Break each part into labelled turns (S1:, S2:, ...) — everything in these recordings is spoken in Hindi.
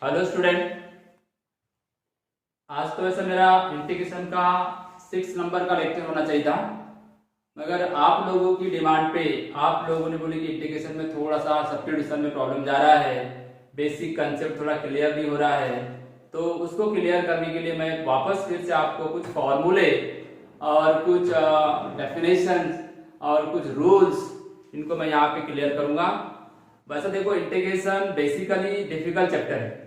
S1: Hello student. आज तो वैसे मेरा इंटीग्रेशन का 6 नंबर का लेक्चर होना चाहिए था, मगर आप लोगों की डिमांड पे आप लोगों ने बोले कि इंटीग्रेशन में थोड़ा सा सब्स्टिट्यूशन में प्रॉब्लम जा रहा है, बेसिक कंसेप्ट थोड़ा क्लियर नहीं हो रहा है, तो उसको क्लियर करने के लिए मैं वापस फिर से आपको कुछ फॉर्मूले और कुछ डेफिनेशन और कुछ रूल्स इनको मैं यहाँ पे क्लियर करूंगा। वैसे देखो, इंटीग्रेशन बेसिकली डिफिकल्ट चैप्टर है।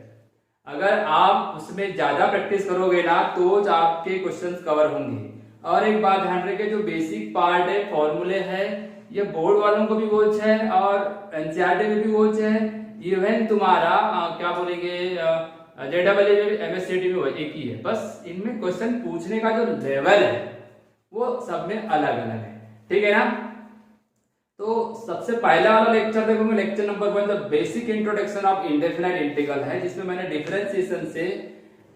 S1: अगर आप उसमें ज्यादा प्रैक्टिस करोगे ना तो आपके क्वेश्चंस कवर होंगे। और एक बात ध्यान रखिए, जो बेसिक पार्ट है फॉर्मूले है, ये बोर्ड वालों को भी वॉच है और एनसीईआरटी में भी वॉच है, इवन तुम्हारा क्या बोलेंगे जेडब्ल्यू में एमएससीटी में एक ही है। बस इनमें क्वेश्चन पूछने का जो लेवल है वो सब में अलग अलग है, ठीक है ना। तो सबसे पहला वाला लेक्चर देखोगे, lecture number 1 the basic introduction of indefinite integral है, जिसमें मैंने डिफरेंशिएशन से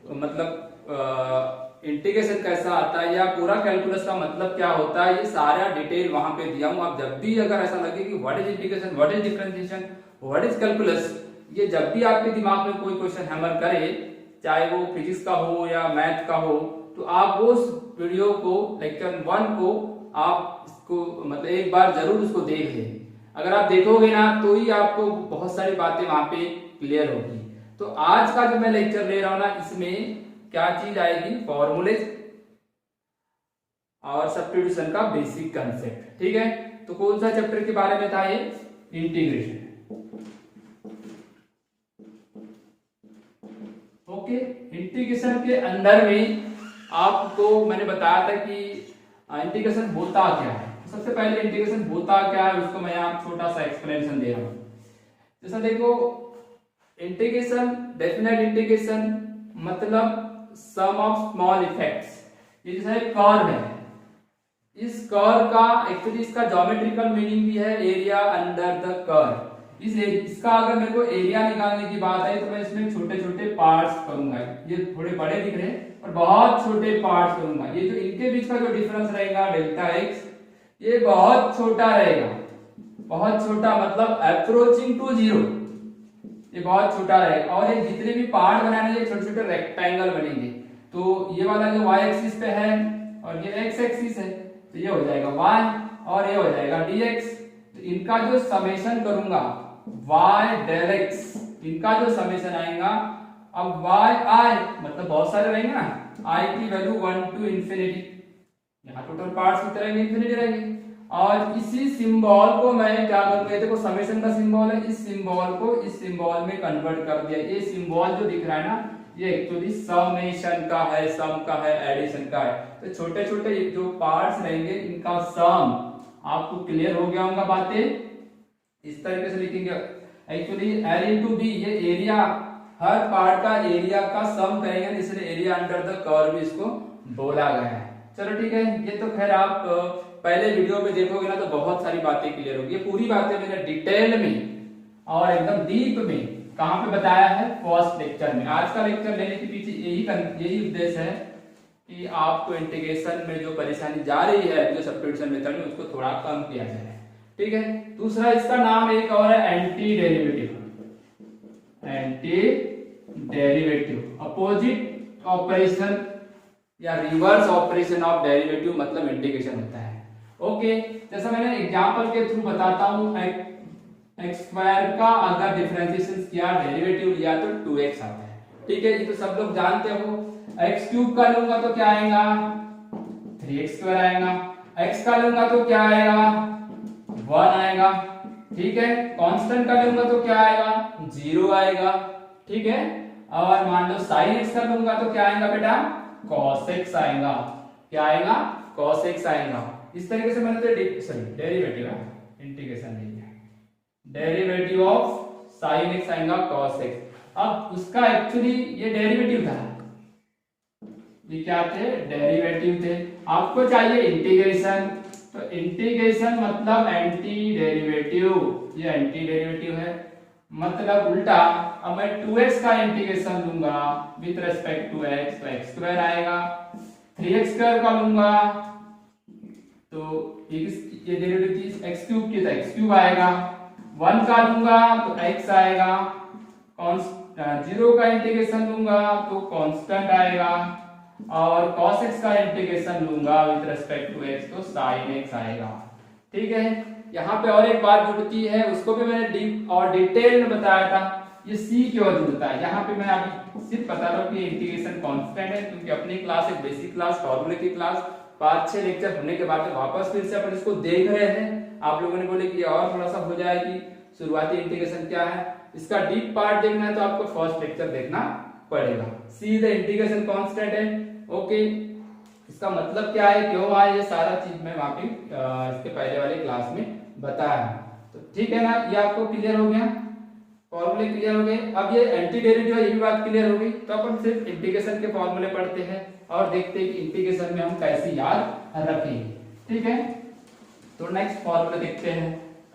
S1: मतलब इंटीग्रेशन कैसा आता है या पूरा कैलकुलस का मतलब क्या होता है, ये सारा डिटेल वहां पे दिया हूं। आप जब भी अगर ऐसा लगे कि what is integration, what is differentiation, what is calculus, ये जब भी आपके दिमाग में कोई क्वेश्चन हैमर करे, चाहे वो फिजिक्स का हो या मैथ का हो, तो आप उस वीडियो को लेक्चर 1 को आप इसको मतलब एक बार जरूर उसको देख लें। अगर आप देखोगे ना तो ही आपको बहुत सारी बातें वहां पे क्लियर होगी। तो आज का जो मैं लेक्चर ले रहा हूं ना, इसमें क्या चीज आएगी, फॉर्मूले और सब्स्टिट्यूशन का बेसिक कंसेप्ट, ठीक है। तो कौन सा चैप्टर के बारे में था ये, इंटीग्रेशन। ओके, इंटीग्रेशन के अंदर में आपको मैंने बताया था कि इंटीग्रेशन होता क्या है। सबसे पहले इंटीग्रेशन होता क्या है उसको मैं यहाँ छोटा सा एक्सप्लेनेशन दे रहा हूं। जैसा देखो, इंटीग्रेशन, डेफिनेट इंटीग्रेशन मतलब सम ऑफ स्मॉल इफेक्ट्स। ये जैसा एक कर्व है, इस कर्व का एक्चुअली इसका ज्योमेट्रिकल मीनिंग भी है एरिया अंडर द कर्व। इसका अगर मेरे को एरिया निकालने की बात है तो मैं इसमें छोटे छोटे पार्ट्स करूंगा। ये थोड़े बड़े दिख रहे हैं और बहुत छोटे पार्ट्स करूंगा। ये जो इनके बीच का जो डिफरेंस रहेगा डेल्टा एक्स, ये बहुत छोटा रहेगा, बहुत छोटा मतलब अप्रोचिंग टू 0, ये बहुत छोटा रहेगा। और ये जितने भी पार्ट बनाने, ये छोटे छोटे रेक्टेंगल बनेंगे। तो ये वाला जो y एक्सिस पे है और ये x एक्सिस है, तो ये हो जाएगा y और ये हो जाएगा dx। तो इनका जो समेशन करूंगा y डेल x, इनका जो समेशन आएगा, अब y i मतलब बहुत सारे रहेंगे ना, i की वैल्यू 1 टू इंफिनिटी, यहाँ टोटल पार्ट्स कितने रहेंगे, इंफिनिटी रहेंगे। और इसी सिंबल को मैं क्या करूंगा, देखो समेशन का सिंबल है, इस सिंबल को इस सिंबल में कन्वर्ट कर दिया। ये सिंबल जो दिख रहा है ना, ये एक्चुअली समेशन का है, सम का है, एडिशन का है। तो छोटे छोटे जो पार्ट्स रहेंगे इनका सम आपको क्लियर हो गया होगा। बातें इस तरीके से लिखेंगे, एक्चुअली L इंटू बी, ये एरिया, हर पार्ट का एरिया का सम करेंगे, इसलिए एरिया अंडर द कर्व इसको बोला गया है। चलो ठीक है, ये तो खैर आप पहले वीडियो में देखोगे ना तो बहुत सारी बातें क्लियर होगी। ये पूरी बातें मैंने डिटेल में और एकदम डीप में कहां पे बताया है, फर्स्ट लेक्चर में। आज का लेक्चर लेने के पीछे यही उद्देश्य है कि आपको इंटीग्रेशन में जो परेशानी जा रही है, जो सब्स्टिट्यूशन मेथड में, उसको थोड़ा कम किया जाए, ठीक है। दूसरा इसका नाम एक और है anti derivative. Anti derivative opposite operation या रिवर्स ऑपरेशन ऑफ डेरिवेटिव मतलब इंटीग्रेशन होता है। ओके, जैसा मैंने एग्जांपल के थ्रू बताता हूं, एक्स स्क्वायर का अगर डिफरेंशिएशन किया, डेरिवेटिव लिया तो 2x आता है, ठीक है। ये तो सब लोग जानते हो। एक्स क्यूब का लूंगा तो क्या आएगा, 3x स्क्वायर आएगा। x का लूंगा तो क्या आएगा, 1 आएगा, ठीक है। कांस्टेंट का लूंगा तो क्या आएगा, 0 आएगा, ठीक है। और मान लो sin x का लूंगा तो क्या आएगा बेटा, cos x आएगा। क्या आएगा, cos x आएगा। इस तरीके से मैंने तो डेरिवेटिव है, इंटीग्रेशन नहीं है, डेरिवेटिव ऑफ sin x आएगा cos x। अब उसका एक्चुअली ये डेरिवेटिव था, ये क्या थे, डेरिवेटिव थे। आपको चाहिए इंटीग्रेशन, तो इंटीग्रेशन मतलब एंटी डेरिवेटिव, ये एंटी डेरिवेटिव है, मतलब उल्टा। अब मैं 2x का इंटीग्रेशन लूंगा विथ रेस्पेक्ट टू x, तो x स्क्वायर आएगा। 3x स्क्वायर का लूंगा तो ये डेरिवेटिव थी x क्यूब की, तो x क्यूब आएगा। 1 का लूंगा तो x आएगा। जीरो का इंटीग्रेशन लूंगा तो कांस्टेंट आएगा, और cos x का इंटीग्रेशन लूंगा विद रिस्पेक्ट टू x तो sin x आएगा। ठीक है, यहाँ पे और एक बात जुड़ती है, उसको भी मैंने डीप और डिटेल में बताया था, ये c क्यों जुड़ता है। यहाँ पे मैं अभी सिर्फ बता रहा हूँ कि इंटीग्रेशन कांस्टेंट है, क्योंकि अपनी क्लास एक बेसिक क्लास फॉर्मूले की क्लास 5-6 लेक्चर होने के बाद वापस फिर से अपन इसको देख रहे हैं। आप लोगों ने बोले कि और थोड़ा सा हो जाएगी, शुरुआती इंटीग्रेशन क्या है, इसका डीप पार्ट देखना है तो आपको फर्स्ट लेक्चर देखना पड़ेगा। सी द इंटीग्रेशन कांस्टेंट है। ओके, इसका मतलब क्या है, क्यों आया, ये सारा चीज मैं वहां पे इसके पहले वाले क्लास में बताया। तो ठीक है ना, ये आपको क्लियर हो गया, फॉर्मूले क्लियर हो गए। अब ये एंटी डेरिवेटिव है, ये भी बात क्लियर हो गई। तो अपन सिर्फ इंटीग्रेशन के फॉर्मूले पढ़ते हैं और देखते हैं कि इंटीग्रेशन में हम कैसे याद रखेंगे। ठीक है, तो नेक्स्ट फॉर्मूला देखते हैं,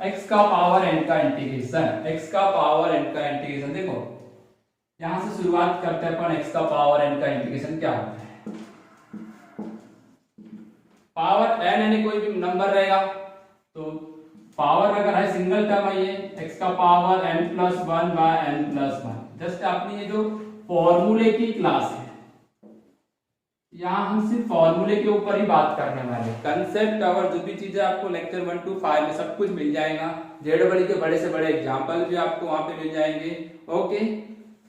S1: x का पावर n का इंटीग्रेशन। x का पावर n का इंटीग्रेशन, देखो यहां से शुरुआत करते हैं अपन। x का पावर n का इंटीग्रेशन क्या होता है, पावर n यानी कोई भी नंबर रहेगा, तो पावर अगर है सिंगल टर्म है, ये x का power n+1 bye n+1। Just अपनी ये जो फॉर्मूले की क्लास है, यहाँ हम सिर्फ फॉर्मूले के ऊपर ही बात करने वाले। कंसेप्ट और जो भी चीजें आपको लेक्चर 1 to 5 में सब कुछ मिल जाएगा। जेडबल के बड़े से बड़े एग्जांपल भी आपको वहां पे मिल जाएंगे। ओके,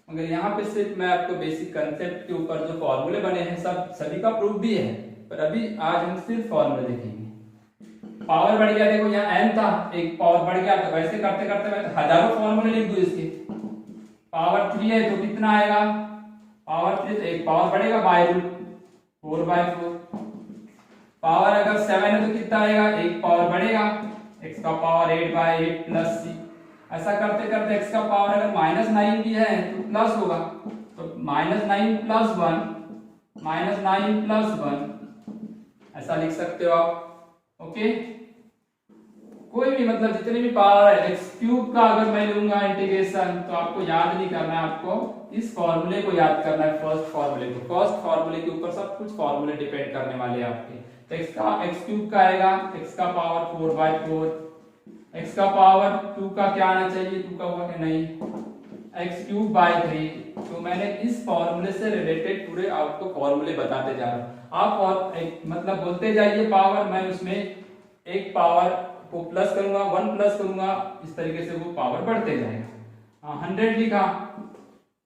S1: मगर यहाँ पे सिर्फ मैं आपको बेसिक कंसेप्ट के ऊपर जो फॉर्मूले बने हैं सब सभी का प्रूफ भी है, पर अभी आज हम सिर्फ फॉर्मूले देखेंगे। पावर बढ़ गया, देखो यहाँ n था, एक पावर बढ़ गया, तो वैसे करते करते मैं तो हजारों फॉर्मूले लिख दूं इसके। पावर 3 है तो कितना आएगा, पावर 3 एक पावर बढ़ेगा बाय रूट 4/4। पावर अगर 7 है तो कितना आएगा, एक पावर बढ़ेगा, x का पावर 8/8 प्लस c। ऐसा करते करते x का पावर अगर -9 भी है तो प्लस होगा, तो -9 + 1 -9 + 1 ऐसा लिख सकते हो आप। ओके, कोई भी मतलब जितने भी पावर है x³ का अगर मैं लूंगा इंटीग्रेशन, तो आपको याद नहीं करना है, आपको इस फॉर्मूले को याद करना है, फर्स्ट फॉर्मूले को। फर्स्ट फॉर्मूले के ऊपर सब कुछ फॉर्मूले डिपेंड करने वाले हैं आपके। तो x³ का आएगा x का पावर 4/4, x का पावर 2 का क्या आना चाहिए, 2 का हुआ कि नहीं, x³/3। तो मैंने इस फॉर्मूले से रिलेटेड पूरे आपको फॉर्मूले बताते जा रहा हूँ। आप और मतलब बोलते जाइए पावर, मैं उसमें एक पावर को प्लस करूंगा, 1 प्लस करूंगा, इस तरीके से वो पावर बढ़ते जाएगा। 100 लिखा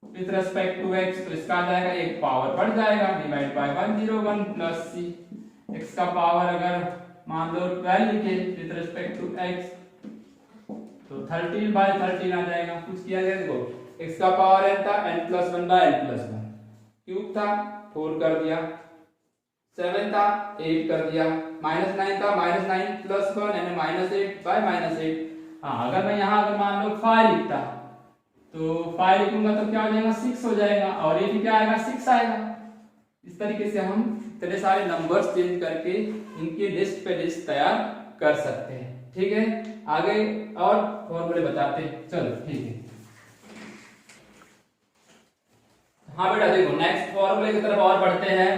S1: विथ रेस्पेक्ट टू x, तो इसका आ जाएगा एक पावर बढ़ जाएगा, divide by 101 plus c। x का पावर अगर मान लो 12 लिखे विथ रेस्पेक्ट टू x, तो 13/13 आ जाएगा। कुछ किया जाए, देखो x का पावर n था, n+1/n+1, क्यूब था 4 कर दिया, 7 था 8 कर दिया, -9 था -9 + 1 यानी -8/-8। हाँ, अगर मैं यहाँ अगर मान लो 5 लिखता, तो 5 लिखूंगा तो क्या हो जाएगा, 6 हो जाएगा, और ये भी क्या आएगा, 6 आएगा। इस तरीके से हम इतने सारे नंबर्स चेंज करके इनकी लिस्ट पे लिस्ट तैयार कर सकते हैं। ठीक है, आगे और फॉर्मूले बताते हैं, चलो ठीक है। हाँ बेटा देखो, नेक्स्ट फॉर्मूले की तरफ और बढ़ते हैं।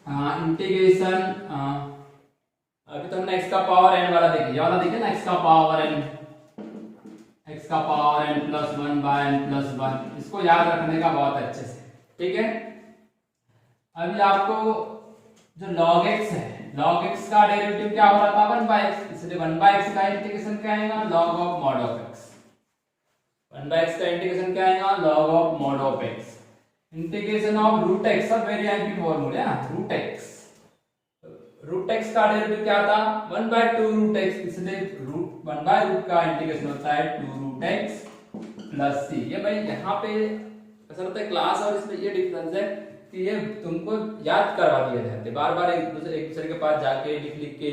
S1: इंटीग्रेशन, अभी तो हमने x का पावर n वाला देखिए, वाला देखिए ना, x का पावर n n+1/n+1, इसको याद रखने का बहुत अच्छे से। ठीक है, अभी आपको जो log x है, log x का डेरिवेटिव क्या हो रहा था, 1/x, इसलिए 1/x का इंटीग्रेशन क्या आएगा, log of mod of x। 1/x का इंटीग्रेशन क्या आएगा, log of mod of x। Integration of root x, सब वेरिएंट की फॉर्मूले है, रूट x का डेरिवेटिव क्या था, 1/2 रूट x, इसलिए 1/रूट का इंटीग्रेशन होता है 2 रूट x प्लस c। ये भाई यहाँ पे ऐसा होता है क्लास और इसमें ये डिफरेंस है कि ये तुमको याद करवा दिया जाता है, बार बार एक दूसरे के पास जाके लिख के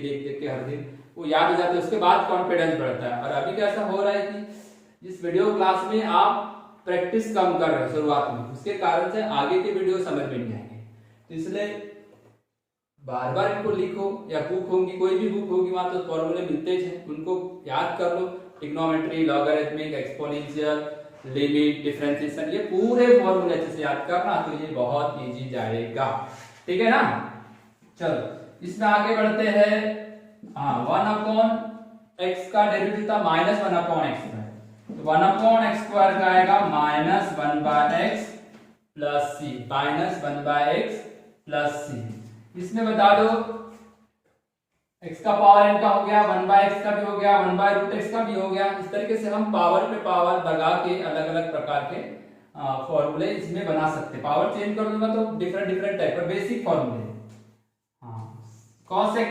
S1: देख के हर दिन वो याद हो जाता है, उसके बाद कॉन्फिडेंस बढ़ता है। और अभी कैसा हो रहा है कि इस वीडियो क्लास में आप प्रैक्टिस कम कर रहे हैं शुरुआत में, उसके कारण से आगे के वीडियो समझ में नहीं आएंगे। तो इसलिए बार बार इनको लिखो, या बुक होगी, कोई भी बुक होगी वहां तो फॉर्मूले मिलते हैं, उनको याद कर लो। Trigonometry, logarithmic, exponential, limit, differentiation, ये पूरे फॉर्मूले अच्छे से याद करना, तो ये बहुत इजी जाएगा। ठीक है ना, चलो इसमें आगे बढ़ते हैं। 1/x का डेरिवेटिव था -1/x, तो 1/x² का आएगा -1/x प्लस सी, -1/x प्लस सी। इसमें बता दो x का पावर n का हो गया, 1/x का भी हो गया, 1/√x का भी हो गया। इस तरीके से हम पावर पे पावर लगा के अलग अलग प्रकार के फॉर्मूले इसमें बना सकते हैं। पावर चेंज कर दूंगा तो डिफरेंट डिफरेंट टाइप का बेसिक फॉर्मूले। cos x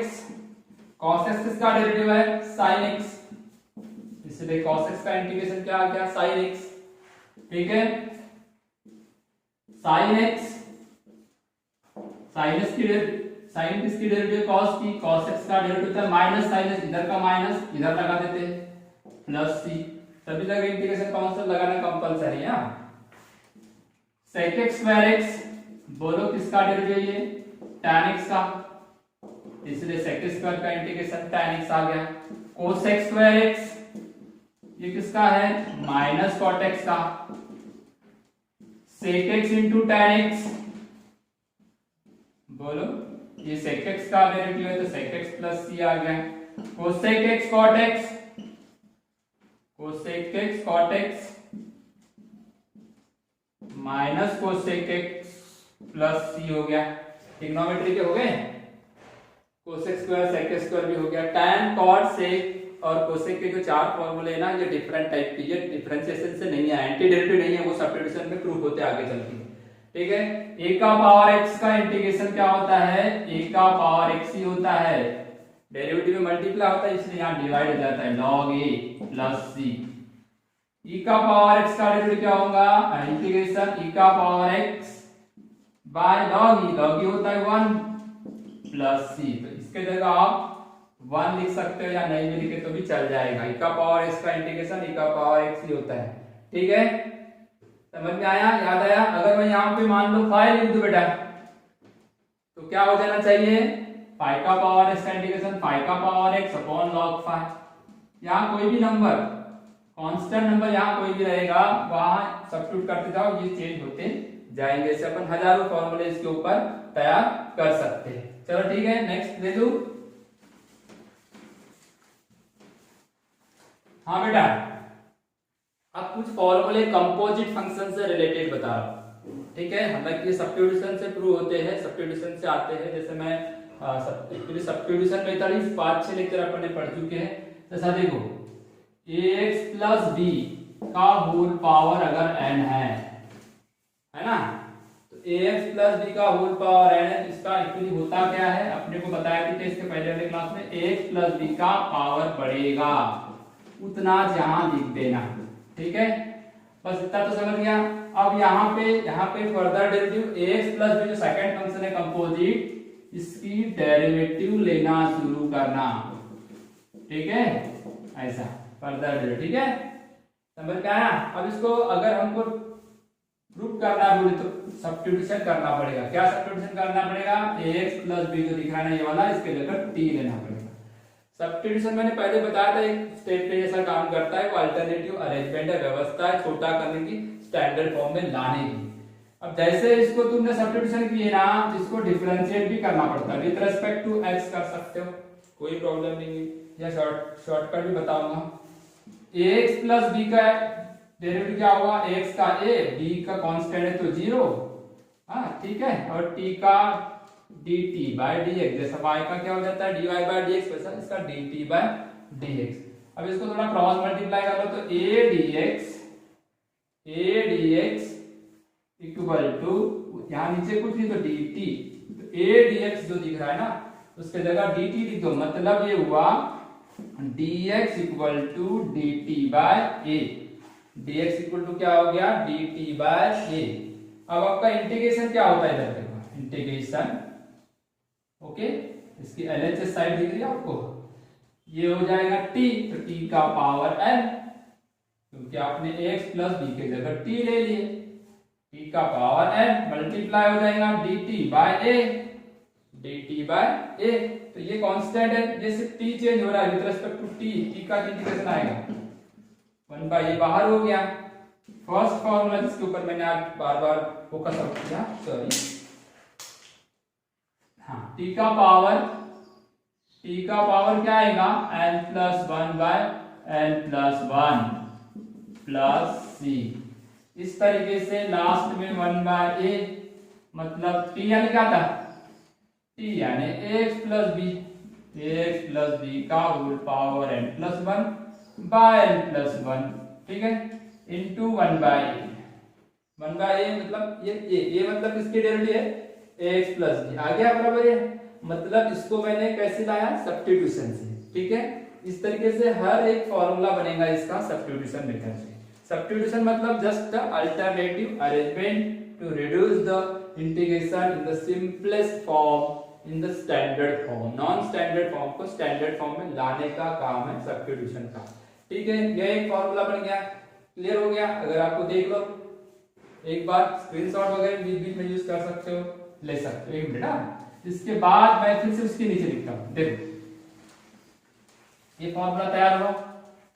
S1: किसका डेरिवेटिव है? sin x, इसलिए cos x का इंटीग्रेशन क्या आ गया? sin x। ठीक है, sin x, sin किसकी डेरिवेटिव? cos की, cos x का डेरिवेटिव था माइनस sin x, इधर का माइनस इधर लगा देते हैं प्लस c। सभी जगह इंटीग्रेशन कांस्टेंट लगाना कंपलसरी है। sec x square x, बोलो किसका डेरिवेटिव? ये tan x का, इसलिए sec स्क्वायर का इंटीग्रेशन tan x आ गया। cos x square x, ये किसका है? माइनस cot x का। sec x into tan x, बोलो ये sec x का डेरिवेटिव है तो sec x प्लस c आ गया। cosec x cot x, cosec x cot x minus cosec x plus c हो गया। ट्रिग्नोमेट्री के हो गए, cosec स्क्वायर sec स्क्वायर भी हो गया। tan cot sec और cosec के जो चार फॉर्मूले हैं ना, ये डिफरेंट टाइप के, ये डिफरेंशिएशन से नहीं है, एंटी डेरिवेटिव नहीं है, वो सब्स्टिट्यूशन में प्रूफ होते आगे चल के। ठीक है, a का पावर x का इंटीग्रेशन क्या होता है? a का पावर x ही होता है, डेरिवेटिव में मल्टीप्लाई होता है इसलिए यहाँ डिवाइड हो जाता है log a plus c। e का पावर x का डेरिवेटिव क्या होगा? इंटीग्रेशन e का power x by log e होता है 1 प्लस c। तो इसके जगह आप 1 लिख सकते हो या नहीं भी लिखे तो भी चल जाएगा। e का पावर x का इंटीग्रेशन e का पावर x ही होता है। ठीक है, समझ में आया? याद आया? अगर मैं यहाँ पे मान लो 5 लिख दूं बेटा तो क्या हो जाना चाहिए? 5 का पावर x का इंटीग्रेशन 5 का पावर x अपॉन log 5। यहाँ कोई भी नंबर, कांस्टेंट नंबर यहाँ कोई भी रहेगा, वहां सब्स्टिट्यूट करते जाओ, ये चेंज होते जाएंगे। इससे अपन हजारों फॉर्मूले इसके ऊपर तैयार कर सकते हैं। चलो ठीक है, नेक्स्ट दे दू। हाँ बेटा, अब कुछ फॉर्मूले कंपोजिट फंक्शन से रिलेटेड बता रहा हूं। ठीक है, हालांकि ये सब्स्टिट्यूशन से प्रूव होते हैं, सब्स्टिट्यूशन से आते हैं। जैसे मैं सब्स्टिट्यूशन मेथड इस 5-6 लेक्चर अपन ने पढ़ चुके हैं। जैसा देखो ax प्लस b का होल पावर अगर n है ना, तो ax प्लस b का होल पावर n है, तो इसका एक्चुअली होता क्या है? अपने को बताया था इसके पहले वाले क्लास में, ax प्लस b का पावर बढ़ेगा, उतना यहां लिख देना। ठीक है, बस इतना तो समझ गया। अब यहाँ पे further derivative ax plus b जो सेकंड फंक्शन है कंपोजिट, इसकी डेरिवेटिव लेना शुरू करना। ठीक है, ऐसा फर्दर डेरिवेटिव। ठीक है, समझ में आया? अब इसको अगर हमको प्रूफ करना बोले तो सब्स्टिट्यूशन करना पड़ेगा। क्या सब्स्टिट्यूशन करना पड़ेगा? ax प्लस b जो दिख रहा है ना ये वाला, इसके जगह t लेना पड़ेगा। सब्स्टिट्यूशन मैंने पहले बताया था, एक स्टेप पे जैसा काम करता है, वो अल्टरनेटिव अरेंजमेंट है, व्यवस्था है छोटा करने की, स्टैंडर्ड फॉर्म में लाने की। अब जैसे इसको तुमने सब्स्टिट्यूशन किए ना, इसको डिफरेंशिएट भी करना पड़ता है, विद रिस्पेक्ट टू x कर सकते हो, कोई प्रॉब्लम नहीं है, या शॉर्टकट भी बताऊंगा। ax प्लस b का डेरिवेटिव क्या होगा? x का a, b का कांस्टेंट है तो 0, हाँ ठीक है, और t का dt बाय dx, जैसा y का क्या हो जाता है? dy बाय dx, वैसा इसका dt बाय dx। अब इसको थोड़ा क्रॉस मल्टीप्लाई कर लो तो a dx इक्वल टू, यहाँ नीचे कुछ नहीं तो dt, तो a dx जो दिख रहा है ना, उसके जगह dt लिख दो, मतलब ये हुआ dx equal to dt by a। dx equal to क्या हो गया? dt by a। अब आपका इंटीग्रेशन क्या होता है? इधर देखो, इंटीग्रेशन ओके, इसकी LHS साइड दिख रही है आपको, ये हो जाएगा t, तो t का पावर n, क्योंकि आपने ax प्लस b के जगह t ले लिए, t का पावर n मल्टीप्लाई हो जाएगा dt by a, dt by a। तो ये कांस्टेंट है, जैसे t चेंज हो रहा है विद रिस्पेक्ट टू t का इंटीग्रेशन आएगा 1 बाय a बाहर हो गया। फर्स्ट फॉर्मूला जिसके ऊपर मैंने आज बार बार फोकस किया, सॉरी, हाँ, t का पावर क्या आएगा? n plus 1 by n plus 1, plus C. इस तरीके से लास्ट में 1/a मतलब t यानी क्या था, t यानी ax plus b, ax plus B का whole power n plus 1 by n plus 1, ठीक है, इंटू 1/a। 1/a मतलब ये मतलब किसकी डेरिवेटिव है, ax प्लस बी। आ गया बराबर है, मतलब इसको मैंने कैसे लाया, सब्स्टिट्यूशन से, ठीक है। इस तरीके से हर एक फॉर्मूला बनेगा इसका सब्स्टिट्यूशन मेथड से। सब्स्टिट्यूशन मतलब just alternative arrangement to reduce the integration in the simplest form in the standard form. Non standard form को स्टैंडर्ड फॉर्म में लाने का काम है सब्स्टिट्यूशन का, ठीक है। ये एक फॉर्मूला बन गया, क्लियर हो गया। अगर आपको देख लो एक बार, स्क्रीनशॉट वगैरह बीच बीच में यूज कर सकते हो, ले सकते हो, एक मिनट। इसके बाद मैं फिर से उसके नीचे लिखता हूं, देखो ये फॉर्मूला तैयार हो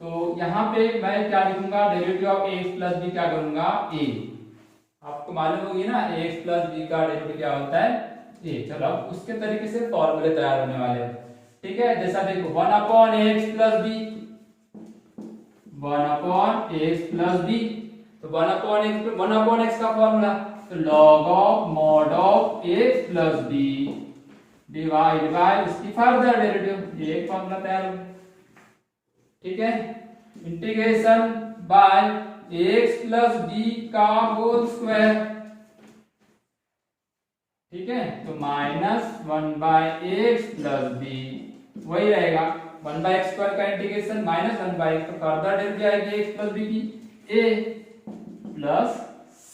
S1: तो यहाँ पे मैं क्या लिखूंगा, derivative of ax plus B क्या करूंगा, a। आपको मालूम होगी ना ax प्लस बी का डेरिवेटिव क्या होता है, a। चलो अब उसके तरीके से फॉर्मूले तैयार होने वाले हैं, ठीक है। जैसा देखो 1/x plus B, 1/x plus B, तो 1/x का फॉर्मूला तो log of mod of x plus B divide by उसकी फर्दर डेरिवेटिव, ये एक फॉर्मूला तैयार हो गया, ठीक है। Integration by ax plus b का होल स्क्वायर, ठीक है, तो -1/x प्लस b वही रहेगा। 1/x स्क्वायर का इंटीग्रेशन -1/x, तो फर्दर डेरिवेटिव आएगी x प्लस b की a प्लस c।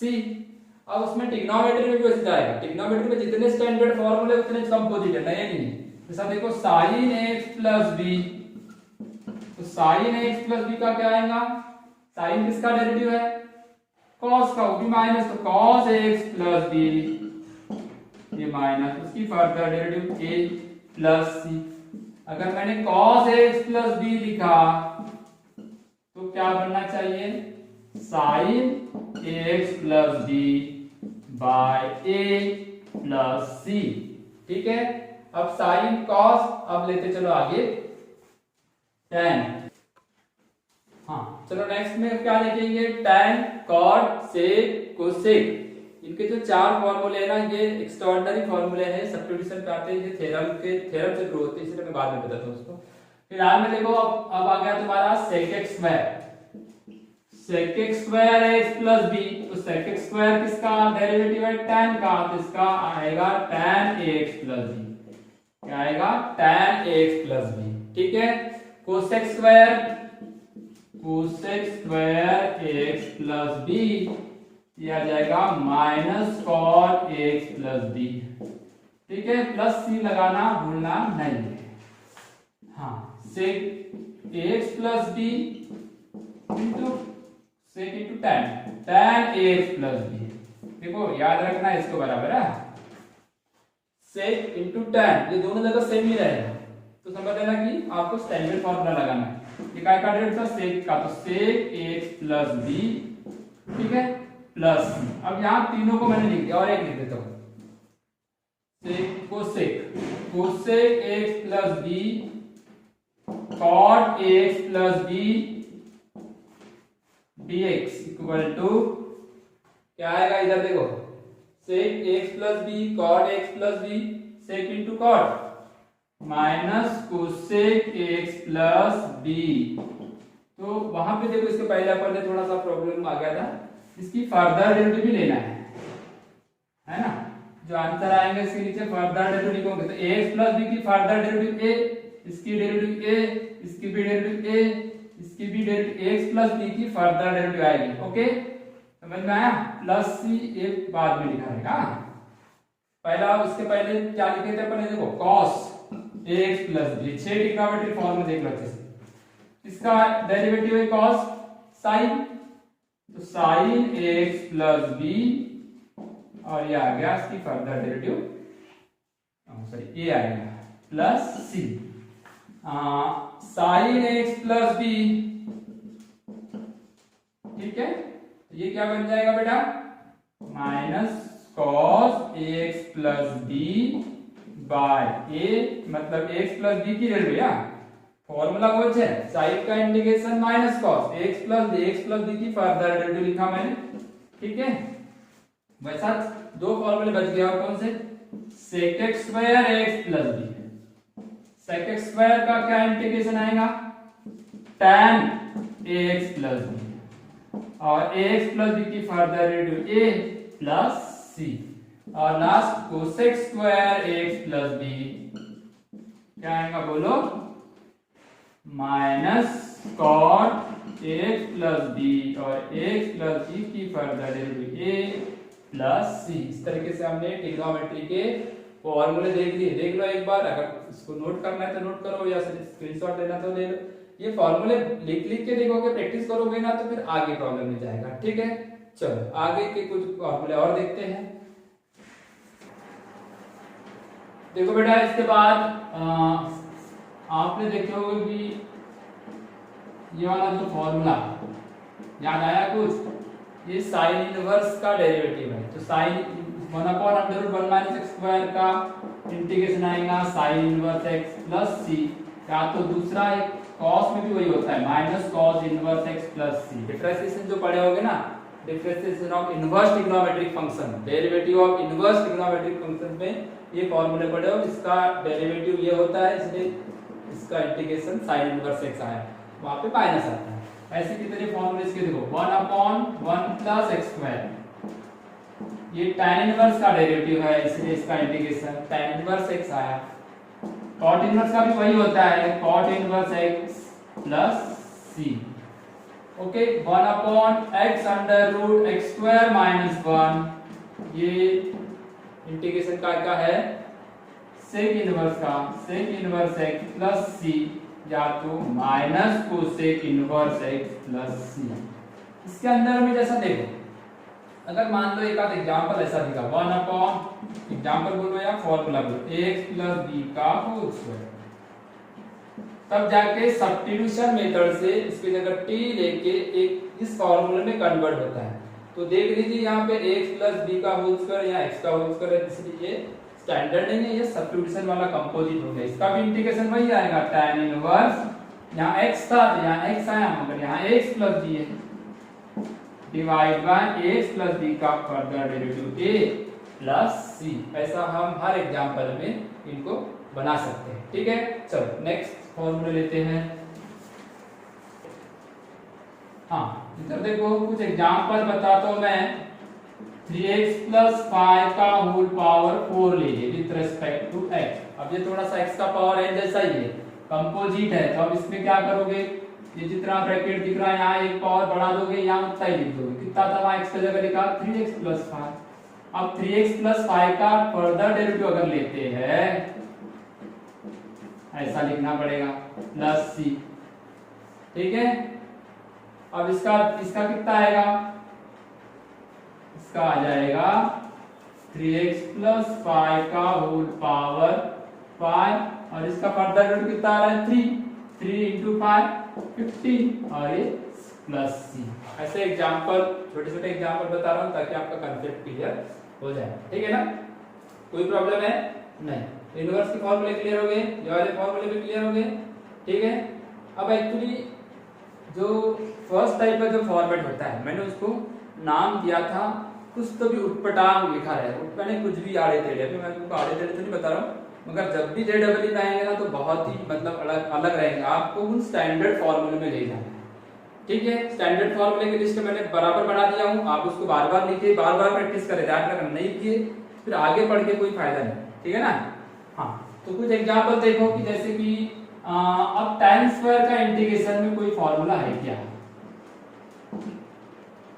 S1: अब उसमें ट्रिग्नोमेट्री में भी वैसे जाएगा, ट्रिग्नोमेट्री में जितने स्टैंडर्ड फॉर्मूले उतने कंपोजिट है, नए नहीं। जैसा देखो sin x प्लस b, तो sin x प्लस b का क्या आएगा, sin किसका डेरिवेटिव है, cos का, वो भी माइनस, तो cos x प्लस b, ये माइनस उसकी further derivative a plus c। अगर मैंने cos x प्लस b लिखा तो क्या बनना चाहिए, sin ax plus b by a plus c, ठीक है। अब sin cos, अब लेते चलो आगे tan। हाँ चलो नेक्स्ट में क्या लिखेंगे, tan cot sec cosec। इनके जो चार फॉर्मूले हैं ना, ये एक्स्ट्राऑर्डिनरी फॉर्मूले हैं, सब्स्टिट्यूशन पे आते हैं, ये थ्योरम से प्रूव होते हैं, इसलिए मैं बाद में बताता हूँ उसको। फिर आज में देखो अब आ गया तुम्हारा sec x square, sec x square x plus b, तो sec x स्क्वायर किसका डेरिवेटिव है, tan का, तो इसका आएगा tan ax प्लस b, क्या आएगा, tan ax प्लस b, ठीक है। cosec square x plus b, ये आ जाएगा -cot x प्लस b, ठीक है। प्लस c लगाना भूलना नहीं है। हाँ sec ax plus b into sec into tan ax plus b, देखो याद रखना इसको बराबर है, sec इंटू tan, ये दोनों जगह सेम ही रहेगा, तो समझ लेना कि आपको स्टैंडर्ड फॉर्मूला लगाना है। ये काय का डेरिवेटिव था, sec का, तो sec x प्लस b, ठीक है, प्लस। अब यहाँ तीनों को मैंने लिख दिया, और एक लिख देता हूँ, cosec x plus b cot x plus b dx equal to क्या आएगा, इधर देखो sec x plus b cot x plus b, sec into cot minus cosec x plus b। तो वहां पे देखो इसके पहले अपन ने थोड़ा सा प्रॉब्लम आ गया था, इसकी फर्दर डेरिवेटिव भी लेना है ना। जो आंसर आएंगे इसके नीचे फर्दर डेरिवेटिव लिखोगे, तो ax प्लस b की फर्दर डेरिवेटिव a, इसकी डेरिवेटिव a, इसकी भी डेरिवेटिव a, इसकी भी डेरिवेटिव x प्लस b की फर्दर डेरिवेटिव आएगी, ओके समझ में आया। प्लस c एक बाद में लिखा रहेगा, पहला उसके पहले क्या लिखे थे अपन ने, देखो cos ax plus b, 6 trigonometry form में देख लो अच्छे से। इसका डेरिवेटिव है cos sin, तो sin ax प्लस b, और ये आ गया इसकी फर्दर डेरिवेटिव, सॉरी ये आएगा plus c, sin x plus b, ठीक है। ये क्या बन जाएगा बेटा, minus cos ax plus b by a, मतलब x प्लस b की डेरिवेटिव, फॉर्मूला कौन सा है, साइन का integration minus cos x plus b की फर्दर डेरिवेटिव लिखा मैंने, ठीक है। वैसा दो फॉर्मूले बच गया और कौन से, sec x square x plus b, sec x square का क्या इंटीग्रेशन आएगा, tan ax प्लस बी और ax प्लस बी की further derivative a plus c और last cosec square x plus B क्या आएगा बोलो, minus cot ax plus b और ax प्लस बी की further derivative a plus c। इस तरीके से हमने ट्रिग्नोमेट्री के फॉर्मूले देख लिए, देख लो एक बार, अगर इसको नोट करना है तो नोट करो या स्क्रीनशॉट लेना तो ले लो। ये फॉर्मूले लिख लिख के देखोगे, प्रैक्टिस करोगे ना तो फिर आगे प्रॉब्लम नहीं जाएगा, ठीक है। चलो आगे के कुछ फॉर्मूले और देखते हैं। देखो बेटा, इसके बाद आपने देखे होंगे कि ये वाला जो फॉर्मूला याद आया कुछ, ये साइन इनवर्स का डेरिवेटिव है, तो साइन 1/√1 - x² का इंटीग्रेशन आएगा sine inverse x plus c, या तो दूसरा एक कॉस में भी वही होता है minus cos inverse x plus c। Differentiation जो पढ़े होगे ना, differentiation of inverse trigonometric function, derivative of inverse trigonometric function में ये फॉर्मूले पढ़े हो, इसका डेरिवेटिव ये होता है, इसलिए इसका इंटीग्रेशन साइन इनवर्स x आया, वहां पे माइनस आता है। ऐसे कितने फॉर्मूले इसके देखो, 1/1 प्लस x², ये tan इनवर्स का डेरिवेटिव है इसलिए इसका इंटीग्रेशन tan इनवर्स x आया। cot इनवर्स का भी वही होता है, cot inverse x plus c, okay. 1/x under root x² minus 1, ये इंटीग्रेशन का क्या है, सेक इनवर्स का sec inverse x plus c, या तो minus cosec inverse x plus c। इसके अंदर में जैसा देखो, अगर मान लो एक आध एग्जांपल ऐसा दिखा, 1/ एग्जांपल बोलो या फॉर्मूला बोलो, ax प्लस b का होल स्क्वायर, तब जाके सब्स्टिट्यूशन मेथड से इसकी जगह t लेके एक इस फॉर्मूले में कन्वर्ट होता है। तो देख लीजिए यहाँ पे x प्लस b का होल स्क्वायर या x का होल स्क्वायर है, इसलिए ये स्टैंडर्ड नहीं है, ये सब्स्टिट्यूशन वाला कंपोजिट हो गया। इसका भी इंटीग्रेशन वही आएगा, tan इनवर्स, यहाँ x था तो यहाँ x आया, मगर यहाँ x प्लस b है, divide by x plus b का further derivative a plus c। ऐसा हम हर एग्जांपल में इनको बना सकते हैं, ठीक है। चलो नेक्स्ट फॉर्मूला लेते हैं। हाँ इधर देखो, कुछ एग्जांपल बताता हूं मैं। 3x प्लस 5 का होल पावर 4 लीजिए विथ रेस्पेक्ट टू x। अब ये थोड़ा सा x का पावर n जैसा ही है, कंपोजिट है, तो अब इसमें क्या करोगे, ये जितना ब्रैकेट दिख रहा है यहाँ एक पावर बढ़ा दोगे, यहाँ उतना ही लिख दोगे, कितना था वहां x की जगह लिखा 3x प्लस 5। अब 3x प्लस 5 का फर्दर डेरिवेटिव अगर लेते हैं, ऐसा लिखना पड़ेगा प्लस c, ठीक है। अब इसका कितना आएगा, इसका आ जाएगा 3x प्लस 5 का होल पावर 5, और इसका फर्दर डेरिवेटिव कितना आ रहा है 3 into 5 15, और ये प्लस c। ऐसे एग्जांपल, छोटे छोटे एग्जांपल बता रहा हूं ताकि आपका कांसेप्ट क्लियर हो जाए, ठीक है ना। कोई प्रॉब्लम है नहीं, इनवर्स के फॉर्मूले क्लियर हो गए, ये वाले फॉर्मूले भी क्लियर हो गए, ठीक है। अब एक्चुअली जो फर्स्ट टाइप का जो फॉर्मेट होता है, मैंने उसको नाम दिया था कुछ तो भी उटपटांग लिखा है, मैंने कुछ भी आड़े टेढ़े, अभी मैं तुमको आड़े टेढ़े तो नहीं बता रहा हूँ, मगर जब भी JEE में आएंगे ना तो बहुत ही मतलब अलग रहेंगे, आपको उन स्टैंडर्ड फॉर्मूले में ले जाना है, ठीक है। स्टैंडर्ड फॉर्मूले की लिस्ट मैंने बराबर बना दिया हूँ, आप उसको बार बार लिखिए, बार बार प्रैक्टिस करें, ध्यान रखना, नहीं किए फिर आगे पढ़ के कोई फायदा नहीं, ठीक है ना। हाँ तो कुछ एग्जांपल देखो कि जैसे कि अब tan स्क्वायर का इंटीग्रेशन में कोई फॉर्मूला है क्या,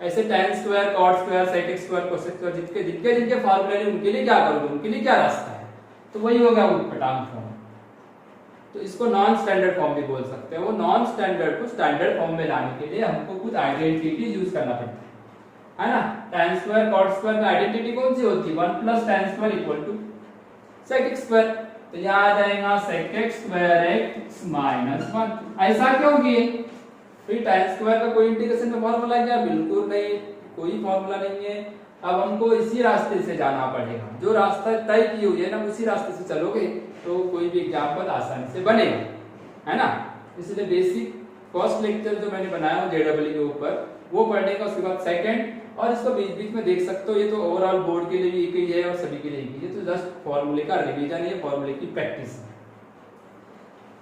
S1: ऐसे tan square cot square sec square cos square जिनके फॉर्मूले हैं उनके लिए क्या करोगे, उनके लिए क्या रास्ता है, तो वही होगा उटपटांग फॉर्म। तो इसको नॉन स्टैंडर्ड फॉर्म भी बोल सकते हैं। वो नॉन स्टैंडर्ड को स्टैंडर्ड फॉर्म में लाने के लिए हमको कुछ आइडेंटिटी यूज करना पड़ता है ना। tan स्क्वायर cot स्क्वायर में आइडेंटिटी कौन सी होती है, 1 + tan स्क्वायर = sec स्क्वायर, तो यहाँ आ जाएगा sec स्क्वायर x - 1। ऐसा क्यों किए, फिर tan स्क्वायर का कोई इंटीग्रेशन में फॉर्मूला है क्या, बिल्कुल नहीं, कोई फॉर्मूला नहीं है। अब हमको इसी रास्ते से जाना पड़ेगा, जो रास्ता तय की हुई है ना उसी रास्ते से चलोगे तो कोई भी एग्जांपल आसानी से बनेगा, है ना। इसलिए बेसिक फर्स्ट लेक्चर जो मैंने बनाया हो जेडब्ल्यू के ऊपर वो पढ़ने का, उसके बाद सेकंड, और इसको बीच बीच में देख सकते हो। ये तो ओवरऑल बोर्ड के लिए भी एक ही है और सभी के लिए एक ही है, तो जस्ट फॉर्मूले का रिवीजन है, फॉर्मूले की प्रैक्टिस है।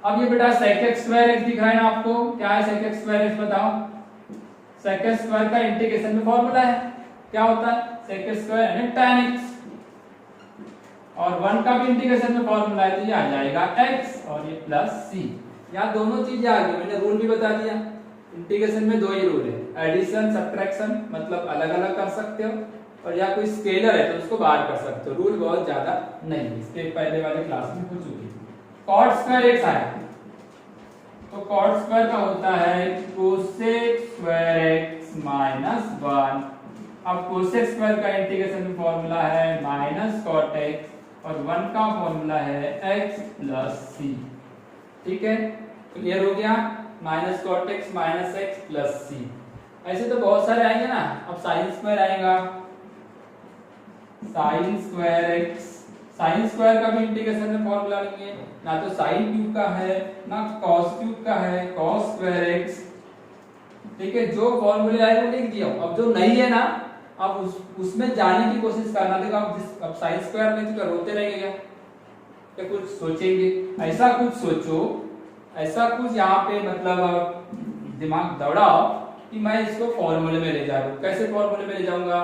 S1: अब ये बेटा sec x स्क्वायर x दिख रहा है ना आपको, क्या है sec x स्क्वायर x बताओ। sec x स्क्वायर का इंटीग्रेशन में फॉर्मूला है, क्या होता है sec x स्क्वायर यानी tan x, और 1 का भी इंटीग्रेशन में फॉर्मूला है, तो ये आ जाएगा x और ये प्लस c। यहाँ दोनों चीजें आ गई, मैंने रूल भी बता दिया। इंटीग्रेशन में दो ही रूल है, एडिशन सब्ट्रैक्शन, मतलब अलग अलग कर सकते हो, और या कोई स्केलर है तो उसको बाहर कर सकते हो। रूल बहुत ज्यादा नहीं है, इसके पहले वाले क्लास में हो चुकी है। cot स्क्वायर x आया, तो cot स्क्वायर का होता है cosec स्क्वायर x माइनस 1। अब cosec स्क्वायर का इंटीग्रेशन में फॉर्मूला है माइनस cot x, और 1 का फॉर्मूला है x प्लस c। ठीक है, क्लियर हो गया। Minus cot x minus x plus c। ऐसे तो बहुत सारे आएंगे ना। अब साइन स्क्वायर आएगा, sine square x, sine square का भी इंटीग्रेशन में फॉर्मूला नहीं है, ना तो साइन क्यूब का है ना कॉस क्यूब का है, कॉस स्क्वायर x। ठीक है, जो फॉर्मूले आए वो लिख दिया। अब जो नहीं है ना, अब उसमें जाने की कोशिश करना। देखो अब साइन स्क्वायर में तो रोते रहेंगे क्या, या कुछ सोचेंगे, ऐसा कुछ सोचो, ऐसा कुछ यहाँ पे मतलब दिमाग दौड़ाओ कि मैं इसको फॉर्मूले में ले जा रहा हूँ। कैसे फॉर्मूले में ले जाऊंगा,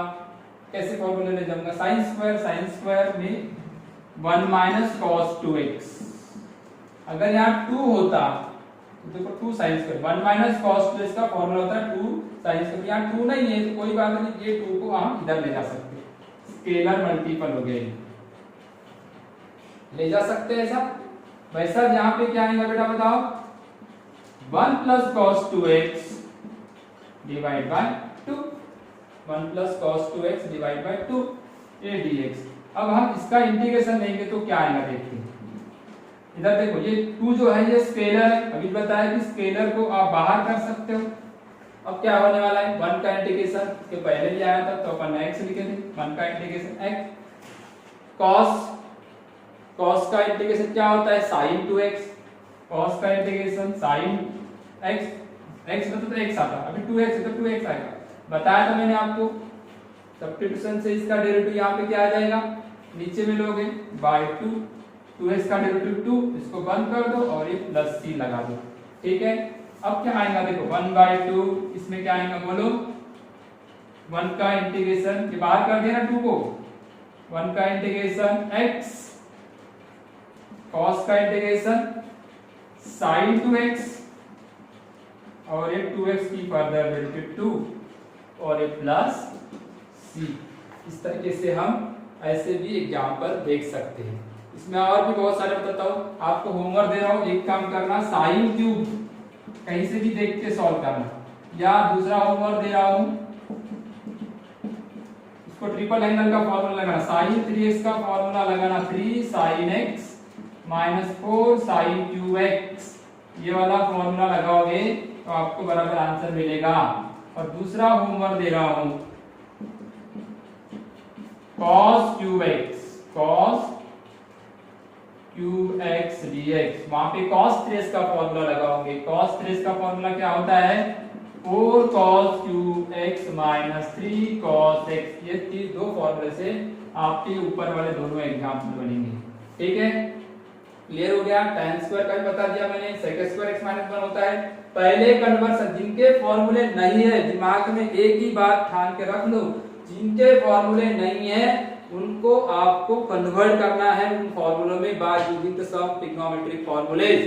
S1: कैसे फॉर्मूले में ले जाऊंगा। साइन स्क्वायर में 1 माइनस कॉस 2x, अगर यहाँ 2 होता तो देखो 2 sine square, 1 minus cos 2x का फॉर्मूला होता है 2 साइन स्क्वायर। यहाँ 2 नहीं है तो कोई बात नहीं, ये 2 को हम इधर ले जा सकते हैं, स्केलर मल्टीपल हो गया, ले जा सकते हैं ऐसा। वैसा यहाँ पे क्या आएगा बेटा बताओ, 1 plus cos 2x divide by 2, 1 plus cos 2x divide by 2 ये dx। अब हम इसका इंटीग्रेशन लेंगे तो क्या आएगा देखते हैं। इधर देखो ये 2 जो है ये स्केलर है, अभी बताया कि स्केलर को आप बाहर कर सकते हो। अब क्या होने वाला है, 1 का इंटीग्रेशन, इसके पहले भी आया था तो अपन x लिखे थे, 1 का इंटीग्रेशन x, cos का इंटीग्रेशन क्या होता है sin 2x, cos का इंटीग्रेशन sin x, x मतलब तो x आता, अभी 2x है तो 2x आएगा। बताया था मैंने आपको, सब्स्टिट्यूशन से इसका डेरिवेटिव यहाँ पे क्या आ जाएगा, नीचे में लोगे बाय 2, 2x का डेरिवेटिव 2, इसको बंद कर दो और ये प्लस c लगा दो। ठीक है, अब क्या आएगा देखो 1/2, इसमें क्या आएगा बोलो, 1 का इंटीग्रेशन, ये बाहर कर दिया ना 2 को, 1 का इंटीग्रेशन x, cos का इंटीग्रेशन sin 2x, और ये 2x की फर्दर डेरिवेटिव 2 और ये प्लस c। इस तरीके से हम ऐसे भी एग्जांपल देख सकते हैं। इसमें और भी बहुत सारे बताता हूँ, आपको होमवर्क दे रहा हूँ, एक काम करना साइन क्यूब कहीं से भी देख के सॉल्व करना, या दूसरा होमवर्क दे रहा हूँ इसको ट्रिपल एंगल का फॉर्मूला लगाना, साइन 3x का फॉर्मूला लगाना 3 sin x minus 4 sin cube x, ये वाला फॉर्मूला लगाओगे तो आपको बराबर आंसर मिलेगा। और दूसरा होमवर्क दे रहा हूं cos क्यूब x dx, वहां पे cos 3x का फॉर्मूला लगाओगे। cos 3x का फॉर्मूला क्या होता है, 4 cos cube x minus 3 cos x। ये दो फॉर्मूले से आपके ऊपर वाले दोनों एग्जाम्पल बनेंगे। ठीक है, क्लियर हो गया। tan स्क्वायर का भी बता दिया मैंने, sec स्क्वायर x माइनस 1 होता है। पहले कन्वर्सन, जिनके फॉर्मूले नहीं है, दिमाग में एक ही बात ठान के रख लो, जिनके फॉर्मूले नहीं है उनको आपको कन्वर्ट करना है उन फॉर्मूलों में by using the some trigonometric formulae.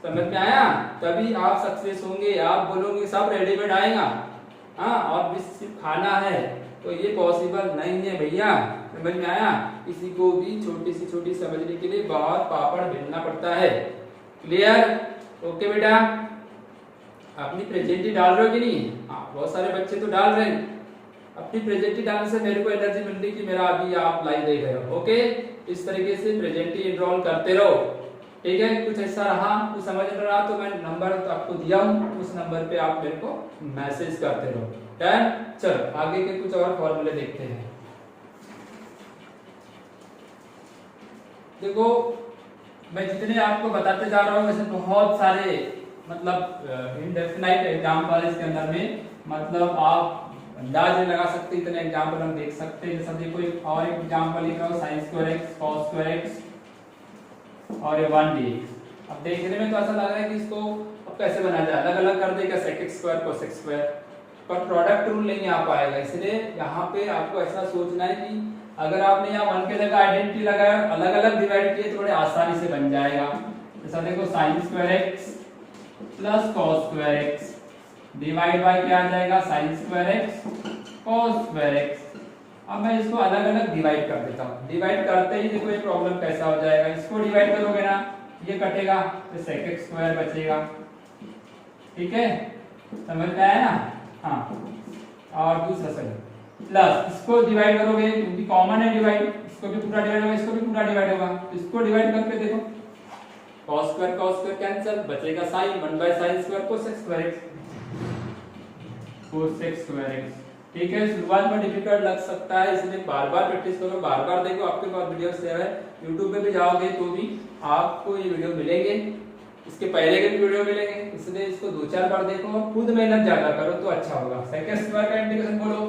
S1: समझ में आया, तभी आप सक्सेस होंगे। आप बोलोगे सब रेडीमेड आएगा, हाँ, और भी सिर्फ खाना है, तो ये पॉसिबल नहीं है भैया। समझ में आया, किसी को भी छोटी समझने के लिए बहुत पापड़ बेलना पड़ता है। क्लियर, ओके बेटा। अपनी प्रेजेंटी डाल रहे हो कि नहीं? हाँ, बहुत सारे बच्चे तो डाल रहे हैं। अपनी प्रेजेंटी डालने से मेरे को एनर्जी मिल रही कि मेरा अभी आप लाइव देख रहे हो। ओके, इस तरीके से प्रेजेंटी एनरोल करते रहो। ठीक है, कुछ ऐसा रहा, कुछ समझ में रहा तो मैं नंबर आपको दिया हूँ, उस नंबर पे आप मेरे को मैसेज करते रहो। डन, चलो आगे के कुछ और फॉर्मूले देखते हैं। देखो, मैं जितने आपको बताते जा रहा हूँ वैसे बहुत सारे मतलब इनडेफिनाइट एग्जाम्पल इसके अंदर में, मतलब आप अंदाज नहीं लगा सकते, इतने एग्जाम्पल हम देख सकते हैं। जैसा देखो एक और एक एग्जाम्पल लिख रहा हूँ, sin square x cos square x और ये 1 अब देखने में तो ऐसा लग रहा है कि इसको अब कैसे बनाया जाए, अलग अलग कर देगा sec x square cos x square, पर प्रोडक्ट रूल नहीं आ पाएगा। इसलिए यहाँ पे आपको ऐसा सोचना है कि अगर आपने यहाँ 1 के जगह आइडेंटिटी लगाया, अलग अलग डिवाइड किए, थोड़े आसानी से बन जाएगा। जैसा देखो sin square x plus cos square x divide bye क्या आ जाएगा, sin square x cos square x। अब मैं इसको अलग अलग डिवाइड कर देता हूँ। डिवाइड करते ही देखो ये प्रॉब्लम कैसा हो जाएगा, इसको डिवाइड करोगे ना ये कटेगा तो sec x स्क्वायर बचेगा, ठीक है, समझ में आया ना। हाँ, और दूसरा सही प्लस इसको डिवाइड करोगे क्योंकि कॉमन है डिवाइड, इसको भी पूरा डिवाइड होगा, इसको भी पूरा डिवाइड होगा, इसको डिवाइड करके देखो cos स्क्वायर कैंसिल, बचेगा sin 1/sin square cos x square x cos x square x। ठीक है, शुरुआत में डिफिकल्ट लग सकता है, इसलिए बार बार प्रैक्टिस करो, बार बार देखो। आपके पास वीडियो सेव है, YouTube पे भी जाओगे तो भी आपको ये वीडियो मिलेंगे, इसके पहले के भी वीडियो मिलेंगे, इसलिए इसको 2-4 बार देखो और खुद मेहनत ज्यादा करो तो अच्छा होगा। sec x स्क्वायर का इंटीग्रेशन बोलो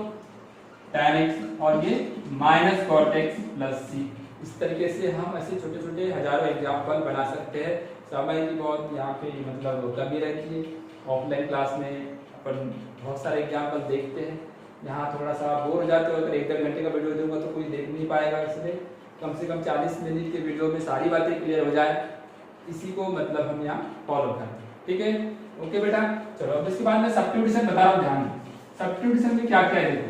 S1: tan x और ये minus cot x plus c। इस तरीके से हम ऐसे छोटे छोटे हजारों एग्जाम्पल बना सकते हैं। समय की बहुत यहाँ पे मतलब कमी रहती है, ऑफलाइन क्लास में अपन बहुत सारे एग्जाम्पल देखते हैं, यहाँ थोड़ा सा बोर हो जाते हो, अगर 1-1.5 घंटे का वीडियो दूंगा तो कोई देख नहीं पाएगा, इसलिए कम से कम 40 मिनट के वीडियो में सारी बातें क्लियर हो जाए, इसी को मतलब हम यहाँ फॉलो करते हैं। ठीक है, ओके बेटा, चलो अब इसके बाद मैं सब्स्टिट्यूशन बता रहा हूँ, ध्यान दो सब्स्टिट्यूशन में क्या क्या है। देखो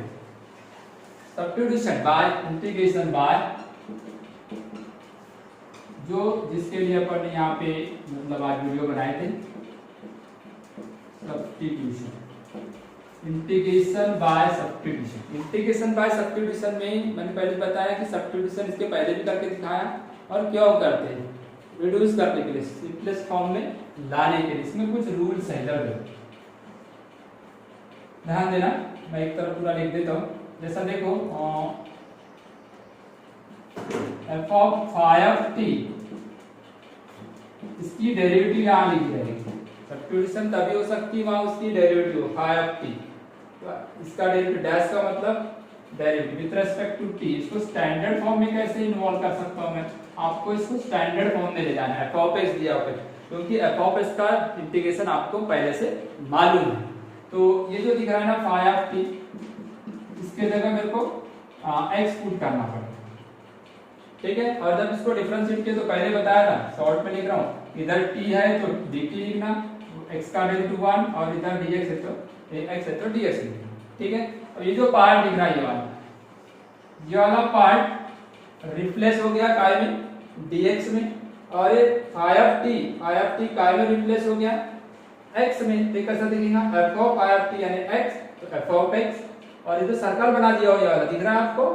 S1: सब्स्टिट्यूशन बाय इंटीग्रेशन बाय, जो जिसके लिए अपन ने यहाँ पे मतलब आज वीडियो बनाए थे, substitution, integration by substitution. Integration by substitution में मैंने पहले बताया कि सब्स्टिट्यूशन इसके पहले भी करके दिखाया, और क्या करते हैं रिड्यूस करने के लिए, सिंपलेस्ट फॉर्म में लाने के लिए। इसमें कुछ रूल्स हैं, इधर ध्यान देना, मैं एक तरफ पूरा लिख देता हूँ। जैसा देखो f ऑफ phi इसकी डेरिवेटिव यहाँ लिखी जाएगी। सब्स्टिट्यूशन तभी हो सकती है वहां उसकी डेरिवेटिव phi, इसका डेरिवेटिव डैश का मतलब derivative with respect to t। इसको स्टैंडर्ड फॉर्म में कैसे इन्वॉल्व कर सकता हूं मैं, आपको इसको स्टैंडर्ड फॉर्म में ले जाना है। f ऑफ x दिया हुआ है, क्योंकि f ऑफ x का इंटीग्रेशन आपको पहले से मालूम है। तो ये जो दिख रहा है ना phi, इसके जगह मेरे को x पुट करना पड़ेगा, ठीक है। और जब इसको डिफरेंशिएट किया तो पहले बताया था, शॉर्ट में लिख रहा हूँ, इधर t है तो dt लिखना, x का डेरिवेटिव 1, और इधर dx है तो x है तो dx लिखना, ठीक है। और ये जो पार्ट दिख रहा है ये वाला पार्ट रिप्लेस हो गया काय में dx में, और ये phi काय में रिप्लेस हो गया x में। तो कैसा दिखेगा f ऑफ phi यानी x, तो f ऑफ x, और इधर सर्कल बना दिया हो, ये वाला दिख रहा है आपको,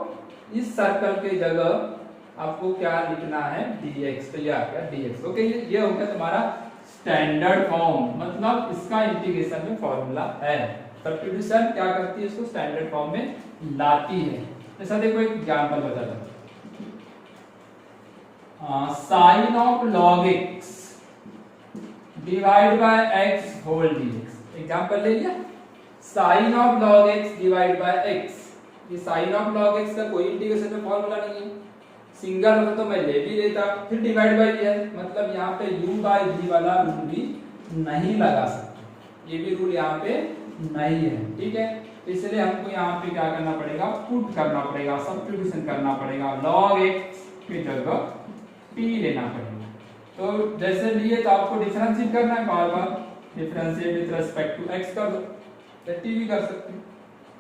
S1: इस सर्कल के जगह आपको क्या लिखना है dx, तो ये आ गया dx। ओके, ये हो गया तुम्हारा स्टैंडर्ड फॉर्म, मतलब इसका इंटीग्रेशन में फॉर्मूला है। सब्स्टिट्यूशन क्या करती है, इसको स्टैंडर्ड फॉर्म में लाती है। जैसा देखो एक एग्जांपल बताता हूं, sin of log x divide by x whole dx। Example ले लिया, sin of log x divide by x। ये sin ऑफ log x का कोई इंटीग्रेशन में फॉर्मूला नहीं है, सिंगल होता तो मैं ले भी लेता, फिर डिवाइड बाय दिया, मतलब यहाँ पे u बाय v वाला रूल भी नहीं लगा सकते, ये भी रूल यहाँ पे नहीं है, ठीक है। इसलिए हमको यहाँ पे क्या करना पड़ेगा, पुट करना पड़ेगा, सब्स्टिट्यूशन करना पड़ेगा, log x की जगह p लेना पड़ेगा। तो जैसे लिए तो आपको डिफरेंशिएट करना है, बार बार differentiate with respect to x कर दो, तो t भी कर सकते हैं।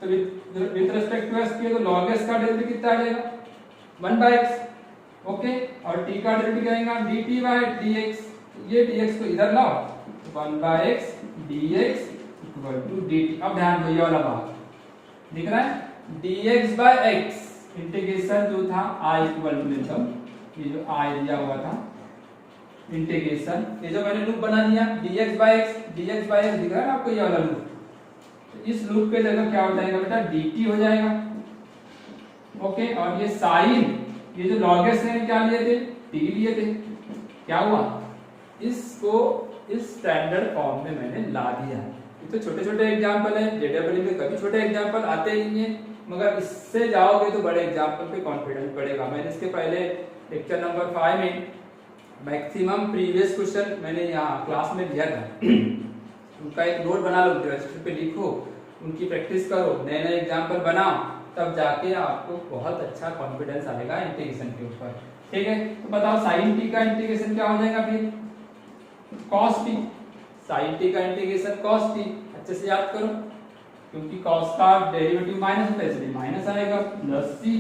S1: तो विद रिस्पेक्ट टू x किया तो log x का डेरिवेटिव कितना आ जाएगा 1/x, ओके, और t का डेरिवेटिव आएगा dt बाय dx, ये dx को इधर लाओ, 1/x dx equal to dt। अब ध्यान दो ये वाला बात दिख रहा है, dx बाय x इंटीग्रेशन जो था i इक्वल टू लेता हूं, ये जो i दिया हुआ था इंटीग्रेशन, ये जो मैंने लूप बना दिया dx बाय x दिख रहा है ना आपको ये वाला लूप, तो इस लूप के जगह क्या हो जाएगा बेटा dt हो जाएगा, ओके। और ये साइन, ये जो log x ने क्या लिए थे t लिए थे, क्या हुआ इसको इस स्टैंडर्ड फॉर्म में मैंने ला दिया। ये तो छोटे छोटे एग्जाम्पल है, जेडब्ल्यू में कभी छोटे एग्जाम्पल आते ही नहीं है, मगर इससे जाओगे तो बड़े एग्जाम्पल पे कॉन्फिडेंस बढ़ेगा। मैंने इसके पहले लेक्चर नंबर 5 में मैक्सिमम प्रीवियस क्वेश्चन मैंने यहाँ क्लास में दिया था, उनका एक नोट बना लो, रजिस्टर पे लिखो, उनकी प्रैक्टिस करो, नए नए एग्जाम्पल बनाओ, तब जाके आपको बहुत अच्छा कॉन्फिडेंस आएगा इंटीग्रेशन के ऊपर। ठीक है, तो बताओ साइन टी का इंटीग्रेशन क्या हो जाएगा फिर? Cos T. साइन टी का इंटीग्रेशन कॉस टी, अच्छे से याद करो, क्योंकि कॉस का डेरिवेटिव माइनस होता है इसलिए माइनस आएगा, plus c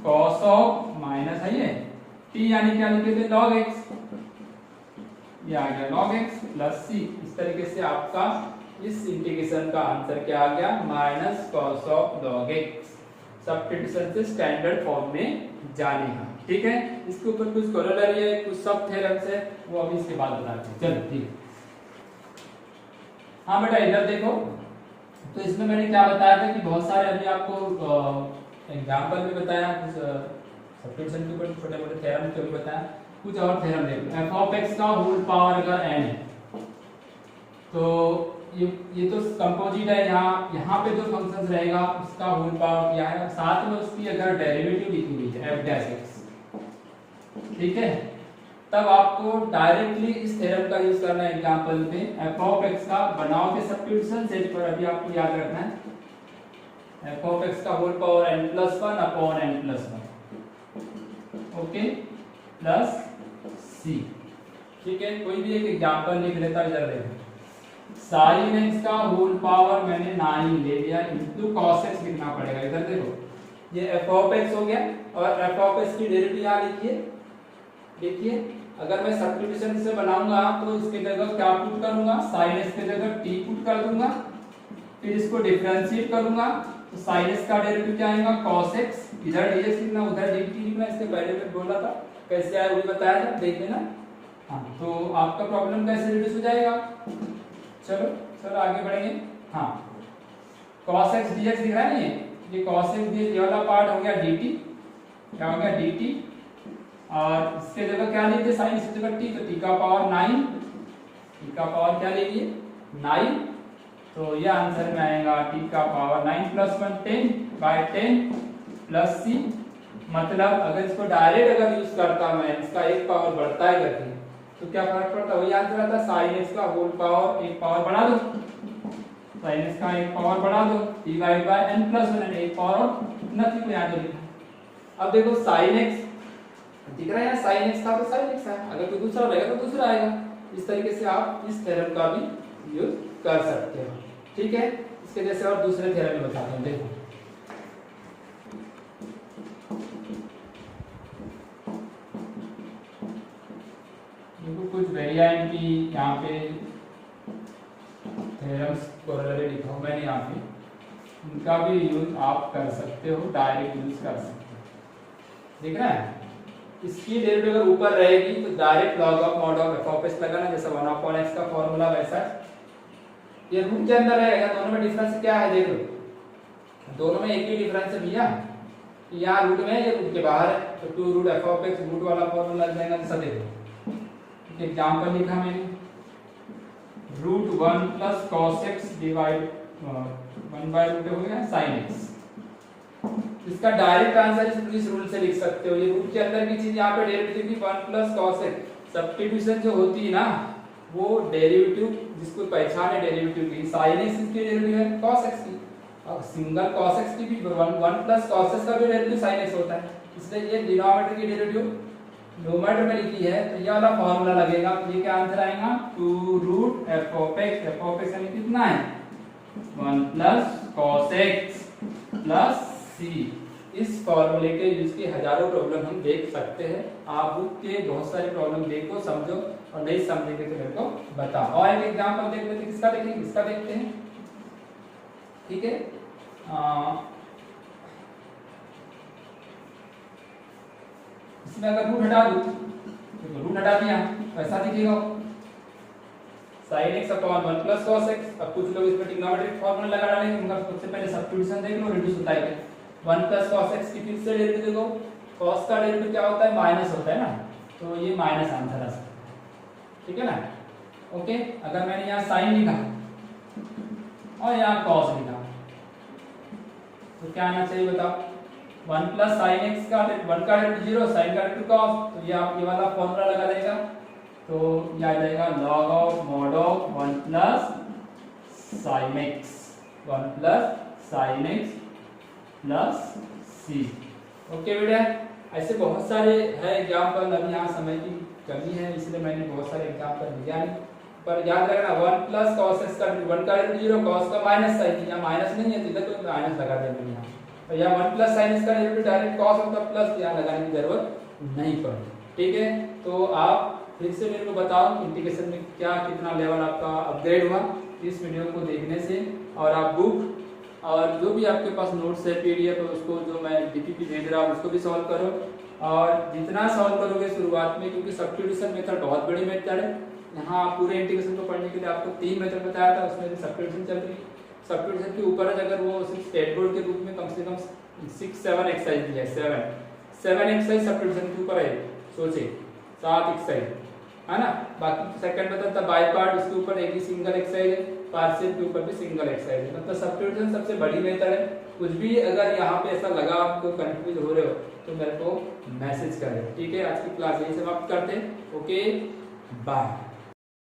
S1: cos of minus है ये टी, यानी क्या लिखे थे log x, ये आ गया log x प्लस सी। इस तरीके से आपका इस इंटीग्रेशन का आंसर क्या आ गया? Minus cos of log x। Substitution से स्टैंडर्ड फॉर्म में जाने का। ठीक है, इसके ऊपर कुछ कोरोलरी है, कुछ सब थ्योरम्स है, वो अभी इसके बाद बताते हैं। चलो ठीक है। हाँ बेटा इधर देखो, तो इसमें मैंने क्या बताया था कि बहुत सारे अभी आपको एग्जांपल में बताया, कुछ सब्स्टिट्यूशन के ऊपर छोटे मोटे थ्योरम के ऊपर बताया, कुछ और थ्योरम देखो। f ऑफ x का होल पावर अगर n है तो ये तो कंपोजिट है, यहाँ पे जो फंक्शन रहेगा उसका होल पावर क्या है, साथ में उसकी अगर डेरिवेटिव लिखी हुई है f डैश x, ठीक है, तब आपको डायरेक्टली इस थ्योरम का यूज करना है एग्जांपल पे। f ऑफ x का बनाओ के सब्स्टिट्यूशन सेट पर अभी आपको याद रखना है f ऑफ x का whole power n+1 upon n+1, okay, plus c। ठीक है, कोई भी एक एग्जांपल लिख लेता है, इधर देखो, साइन x का होल पावर मैंने 9 ले लिया इनटू cos x लिखना पड़ेगा। इधर देखो, ये f ऑफ x हो गया और f ऑफ x की डेरिवेटिव यहाँ लिखिए। देखिए, अगर मैं सब्स्टिट्यूशन से बनाऊंगा तो इसके जगह क्या पुट करूंगा? sin x के जगह t पुट कर दूंगा, फिर इसको डिफरेंशिएट करूंगा तो sin x का डेरिवेटिव क्या आएगा? cos x, इधर dx लिखना उधर dt लिखना। इसके पहले मैं बोला था कैसे आया वो भी बताया था, देख लेना। हाँ, तो आपका प्रॉब्लम कैसे रिड्यूस हो जाएगा? चलो चलो आगे बढ़ेंगे। हाँ, cos x dx दिख रहा है ना, ये cos x dx ये वाला पार्ट हो गया dt, क्या हो गया dt, और इसके जगह क्या लीजिए? sin इसकी जगह t, तो t का पावर 9, t का पावर क्या लीजिए? 9, तो ये आंसर में आएगा t का पावर 9 + 1 10/10 प्लस c। मतलब अगर इसको डायरेक्ट अगर यूज करता मैं, इसका एक पावर बढ़ता है करके, तो क्या फर्क पड़ता? वही आंसर आता है, sin x का होल पावर एक पावर बढ़ा दो, sin x का एक पावर बढ़ा दो, t/n+1, एक पावर और नथिंग को यहाँ पे लिखा। अब देखो sin x दिख रहा है ना, sin x था तो sin x है, अगर कोई दूसरा रहेगा तो दूसरा आएगा। इस तरीके से आप इस थ्योरम का भी यूज कर सकते हो। ठीक है, इसके जैसे और दूसरे थ्योरम में बताते हैं। देखो, कुछ वेरिएंट की यहाँ पे थ्योरम्स कोरोलरी लिखा हूं मैंने यहाँ पे, उनका भी यूज आप कर सकते हो, डायरेक्ट यूज कर सकते हो। दिख रहा है, इसकी डेरिवेटिव अगर ऊपर रहेगी तो direct log of mod of f of x लगाना, जैसा 1/x का फॉर्मूला वैसा। ये रूट के अंदर रहेगा, दोनों में डिफरेंस क्या है देख लो, दोनों में एक ही डिफरेंस है भैया, यहाँ रूट में ये रूट के बाहर है, तो 2 root f of x root वाला फॉर्मूला लग जाएगा। जैसा देखो एग्जांपल लिखा मैंने, √1 + cos x डिवाइड 1/√, हो गया sin x। इसका डायरेक्ट आंसर इस रूल से लिख सकते हो। ये रूट के अंदर की चीज यहाँ पे डेरिवेटिव की 1 + cos x, सब्स्टिट्यूशन जो होती है ना, वो डेरिवेटिव जिसको पहचान है डेरिवेटिव की, sin x इसकी डेरिवेटिव है cos x की, और सिंगल cos x की भी 1 + cos x का भी डेरिवेटिव sin x होता है, इसलिए ये डिनोमिनेटर की डेरिवेटिव न्यूमरेटर में लिखी है, तो ये वाला फॉर्मूला लगेगा। ये क्या आंसर आएगा? 2 रूट f ऑफ x यानी कितना है? 1 + cos x प्लस c। इस फॉर्मूले के यूज के हजारों प्रॉब्लम हम देख सकते हैं। आप बुक के बहुत सारे प्रॉब्लम देखो, समझो, और नहीं समझेंगे तो मेरे को बताओ। और एक एग्जांपल देख लेते हैं, किसका देखेंगे, इसका देखते हैं। ठीक है, इसमें अगर रूट हटा दूं तो रूट हटा दिया, ऐसा दिखेगा sin x upon 1 + cos x। अब कुछ लोग इसमें ट्रिग्नोमेट्रिक फार्मूला लगा डालेंगे, उनका सबसे पहले सब्स्टिट्यूशन देख लो, रिड्यूस होता है 1 + cos x की फिर से डेरिवेटिव देखो, cos का डेरिवेटिव क्या होता है? माइनस होता है ना, तो ये माइनस आंसर आ सकता है। ठीक है ना, ओके, अगर मैंने यहाँ साइन लिखा और यहाँ कॉस लिखा तो क्या आना चाहिए बताओ? 1 प्लस साइन एक्स का 1 का डेरिवेटिव 0, साइन का डेरिवेटिव कॉस, तो ये आप ये वाला फॉर्मूला लगा देगा तो ये आ जाएगा log of mod of 1 plus sine x, 1 plus sine x plus c. Okay बेटा, ऐसे बहुत सारे है एग्जाम्पल, अभी यहाँ समय की कमी है इसलिए मैंने बहुत सारे एग्जाम्पल दिया है, पर याद रखना 1 प्लस cos x का 1 का डेरिवेटिव 0, cos का माइनस साइन, यहाँ माइनस नहीं है तो इधर तो माइनस लगा देंगे यहाँ, तो यहाँ 1 प्लस साइन x का डेरिवेटिव डायरेक्ट cos होता प्लस, यहाँ लगाने की जरूरत नहीं पड़ती। ठीक है, तो आप फिर से मेरे को बताओ इंटीग्रेशन में क्या कितना लेवल आपका अपग्रेड हुआ इस वीडियो को देखने से, और आप बुक और जो भी आपके पास नोट्स है पीडीएफ है उसको जो मैं डीपीपी भेज रहा हूँ उसको भी सॉल्व करो, और जितना सॉल्व करोगे शुरुआत में, क्योंकि सब्स्टिट्यूशन मेथड बहुत बड़ी मेथड है, यहाँ पूरे इंटीग्रेशन को पढ़ने के लिए आपको 3 मेथड बताया था, उसमें से सब्स्टिट्यूशन चल रही है। सब्स्टिट्यूशन के ऊपर है, अगर वो सिर्फ स्टेट बोर्ड के रूप में कम से कम 6-7 एक्सरसाइज दी है, 7 एक्सरसाइज सब्स्टिट्यूशन के ऊपर है, सोचे 7 एक्सरसाइज है ना। बाकी सेकंड मेथड था बाय पार्ट, उसके ऊपर एक ही सिंगल एक्सरसाइज है, पार्शियल के ऊपर भी सिंगल एक्सरसाइज है, मतलब सब्स्टिट्यूशन सबसे बड़ी मेथड है। कुछ भी अगर यहाँ पे ऐसा लगा आपको कंफ्यूज हो रहे हो तो मेरे को मैसेज करें। ठीक है, आज की क्लास यही समाप्त करते हैं। Okay, bye.